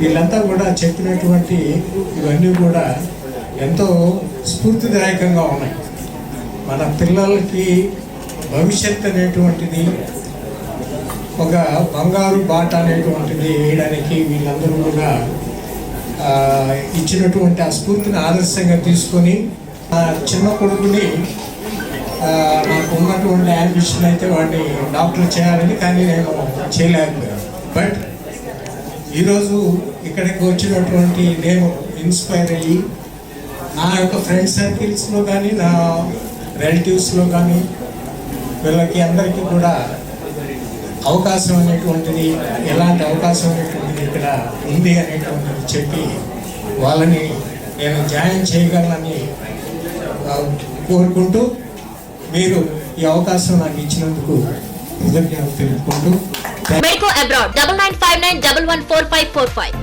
వీళ్ళంతా కూడా చెప్పినటువంటి ఇవన్నీ కూడా ఎంతో స్ఫూర్తిదాయకంగా ఉన్నాయి. మన పిల్లలకి భవిష్యత్ అనేటువంటిది ఒక బంగారు బాట అనేటువంటిది వేయడానికి వీళ్ళందరూ కూడా ఇచ్చినటువంటి ఆ స్ఫూర్తిని ఆదర్శంగా తీసుకొని చిన్న కొడుకుని నాకు ఉన్నటువంటి యాంబిషన్ అయితే వాడిని డాక్టర్ చేయాలని, కానీ నేను చేయలేకపోయాను. బట్ ఈరోజు ఇక్కడికి వచ్చినటువంటి నేను ఇన్స్పైర్ అయ్యి నా యొక్క ఫ్రెండ్ సర్కిల్స్లో కానీ నా రిలేటివ్స్లో కానీ వీళ్ళకి అందరికీ కూడా అవకాశం అనేటువంటిది, ఎలాంటి అవకాశం అనేటువంటిది ఇక్కడ ఉంది అనేటువంటిది చెప్పి వాళ్ళని నేను జాయిన్ చేయగలనని కోరుకుంటూ, మీరు ఈ అవకాశం నాకు ఇచ్చినందుకు కృతజ్ఞతలు తెలుపుకుంటూ. Medico Abroad 9959114545